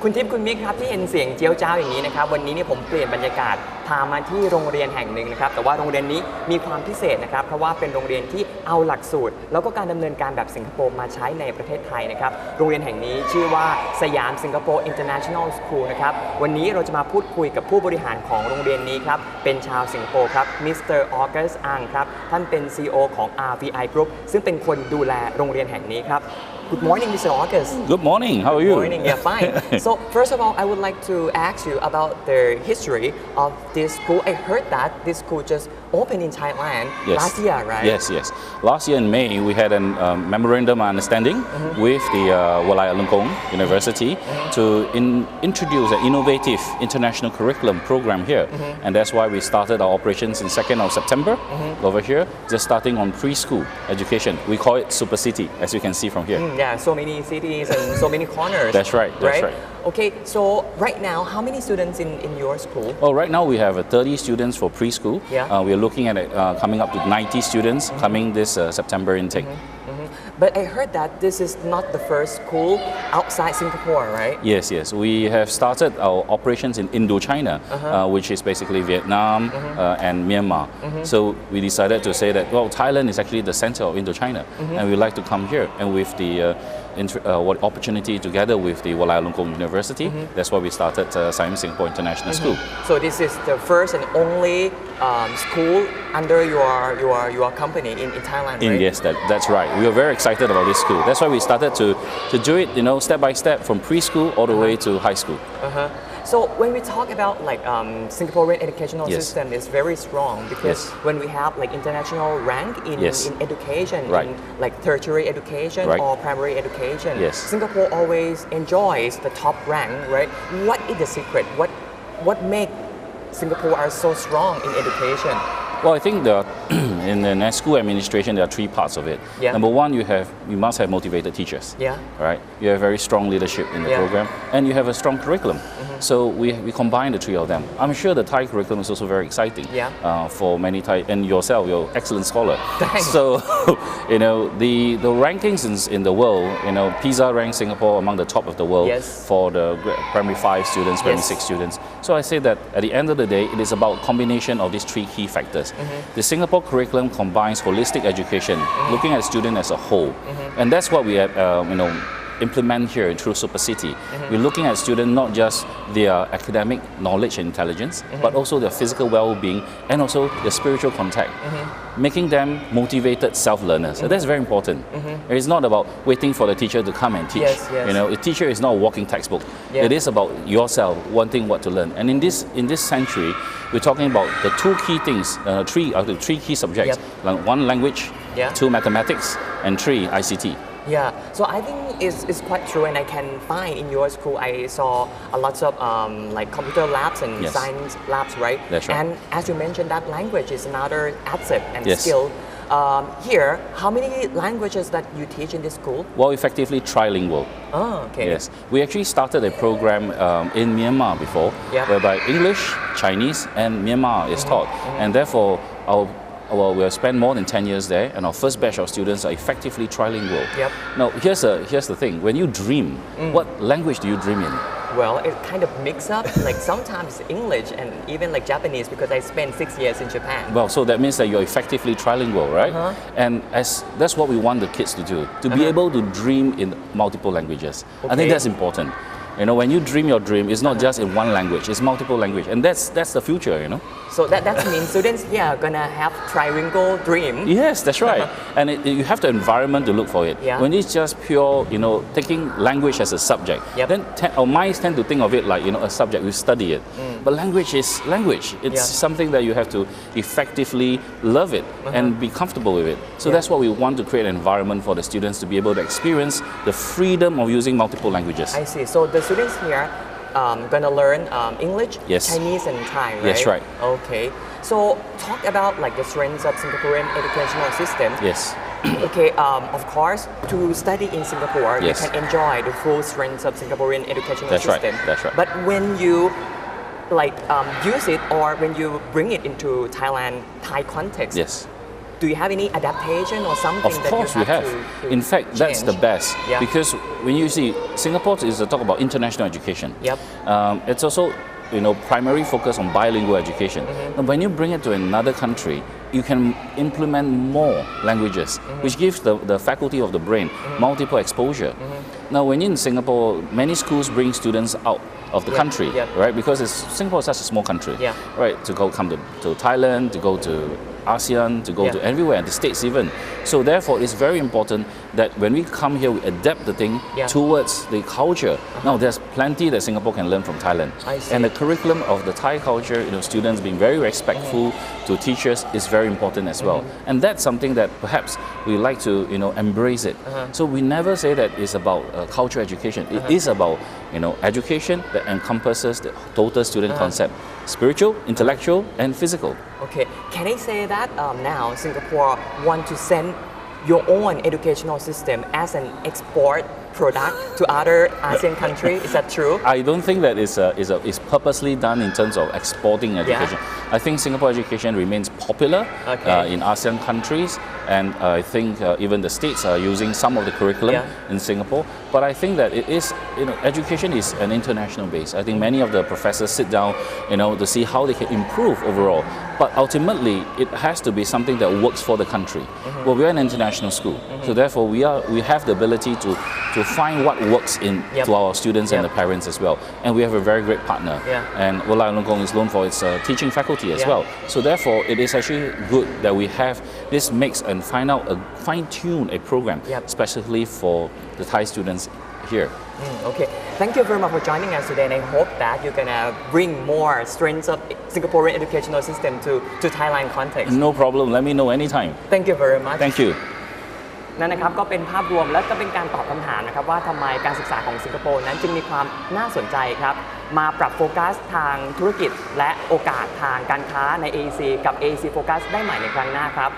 คุณทิพย์คุณมิกครับที่เห็นเสียงเจียวจ้าวอย่างนี้นะครับวันนี้เนี่ยผมเปลี่ยนบรรยากาศพามาที่โรงเรียนแห่งหนึ่งนะครับแต่ว่าโรงเรียนนี้มีความพิเศษนะครับเพราะว่าเป็นโรงเรียนที่เอาหลักสูตรแล้วก็การดำเนินการแบบสิงคโปร์มาใช้ในประเทศไทยนะครับโรงเรียนแห่งนี้ชื่อว่าสยามสิงคโปร์ International School นะครับวันนี้เราจะมาพูดคุยกับผู้บริหารของโรงเรียนนี้ครับเป็นชาวสิงคโปร์ครับมิสเตอร์ออกัสอังครับท่านเป็น CEO ของ RVI Group ซึ่งเป็นคนดูแลโรงเรียนแห่งนี้ครับGood morning, Mr. August. Good morning. How are you? Good morning. Yeah, fine. So first of all, I would like to ask you about the history of this school. I heard that this school just opened in Thailand last year, right? Yes. Last year in May, we had a memorandum of understanding with the Wulayalongkorn University to introduce an innovative international curriculum program here, and that's why we started our operations in 2nd of September over here, just starting on preschool education. We call it Super City, as you can see from here. Yeah, so many cities and so many corners. That's right. Okay, so right now, how many students in your school? Oh, right now we have 30 students for preschool. Yeah. We are looking at coming up to 90 students coming this September intake. But I heard that this is not the first school outside Singapore, right? Yes. We have started our operations in Indochina, which is basically Vietnam and Myanmar. So we decided to say that, well, Thailand is actually the center of Indochina, and we'd like to come here. And with the opportunity together with the Wulayalongkorn University, that's why we started Siam Singapore International School. So this is the first and only school under your company in Thailand, right? Yes, that's right. We are very excited about this school. That's why we started to do it, step by step from preschool all the way to high school. So when we talk about Singaporean educational system is very strong because when we have international rank in education, in tertiary education or primary education, Singapore always enjoys the top rank, right? What is the secret? What makes Singapore so strong in education? Well, I think in the school administration, there are three parts of it. Number one, you must have motivated teachers. Right? You have very strong leadership in the program, and you have a strong curriculum. So we combine the three of them. I'm sure the Thai curriculum is also very exciting for many Thai, and yourself, you're an excellent scholar. Thanks. So, the rankings in the world, PISA ranks Singapore among the top of the world for the primary 5 students, primary 6 students. So I say that at the end of the day, it is about combination of these three key factors. The Singapore curriculum combines holistic education, looking at the student as a whole, and that's what we have, implement here through Super City. We're looking at students not just their academic knowledge and intelligence, but also their physical well-being and also their spiritual contact, making them motivated self-learners. So that's very important. It's not about waiting for the teacher to come and teach. A teacher is not a walking textbook. It is about yourself wanting what to learn. And in this century, we're talking about the two key things, three key subjects, one language, 2 mathematics, and 3 ICT. Yeah, so I think it's quite true, and I can find in your school I saw a lot of computer labs and science labs, right? That's right. And as you mentioned, that language is another asset and skill. Here, how many languages that you teach in this school? Well, effectively trilingual. Oh, okay. Yes, we actually started a program in Myanmar before, whereby English, Chinese, and Myanmar is taught, and therefore we have spent more than 10 years there, and our first batch of students are effectively trilingual. Now, here's the thing. When you dream, what language do you dream in? Well, it kind of mix up, sometimes English and even Japanese because I spent 6 years in Japan. Well, so that means that you're effectively trilingual, right? And that's what we want the kids to do, to be able to dream in multiple languages. I think that's important. When you dream your dream, it's not just in one language, it's multiple language, and that's the future, So that means students here are gonna have trilingual dream. Yes, that's right. And you have the environment to look for it. When it's just pure, taking language as a subject, then our minds tend to think of it like, a subject, we study it. But language is language. It's something that you have to effectively love it and be comfortable with it. So that's what we want to create an environment for the students to be able to experience the freedom of using multiple languages. I see. So the students here gonna learn English, Chinese, and Thai, right? Yes, right. Okay. So talk about the strengths of Singaporean educational system. Yes. Okay. Of course, to study in Singapore, you can enjoy the full strengths of Singaporean educational system. That's right. But when you use it or when you bring it into Thai context, do you have any adaptation or something Of that course you we have. to In fact, that's the change? best Yeah. because when you see Singapore is a talk about international education. Yep. It's also primary focus on bilingual education. Now, when you bring it to another country, you can implement more languages, which gives the faculty of the brain multiple exposure. Now, when you're in Singapore, many schools bring students out of the country, right? Because Singapore is such a small country, right? To come to Thailand, to go to ASEAN, to go to everywhere, the States even. So therefore, it's very important that when we come here, we adapt the thing towards the culture. Now, there's plenty that Singapore can learn from Thailand. And the curriculum of the Thai culture, students being very respectful to teachers is very important as well. And that's something that perhaps we like to, embrace it. So we never say that it's about culture education. It is about, education that encompasses the total student concept, spiritual, intellectual, and physical. Okay, can I say that now Singapore want to send your own educational system as an export product to other ASEAN countries? Is that true? I don't think that is purposely done in terms of exporting education. I think Singapore education remains popular in ASEAN countries, and I think even the States are using some of the curriculum in Singapore. But I think that it is, education is an international base. I think many of the professors sit down, to see how they can improve overall. But ultimately, it has to be something that works for the country. Well, we're an international school, so therefore we have the ability to find what works to our students and the parents as well. And we have a very great partner. And Walai Long Kong is known for its teaching faculty as well. So therefore, it is actually good that we have this mix and fine-tune a program, especially for the Thai students here. Okay, thank you very much for joining us today, and I hope that you're gonna bring more strengths of Singaporean educational system to Thailand context. No problem. Let me know anytime. Thank you very much. Thank you. นั่นนะครับก็เป็นภาพรวมและก็เป็นการตอบคำถามนะครับว่าทำไมการศึกษาของสิงคโปร์นั้นจึงมีความน่าสนใจครับมาปรับโฟกัสทางธุรกิจและโอกาสทางการค้าใน AEC กับ AEC Focus ได้ใหม่ในครั้งหน้าครับ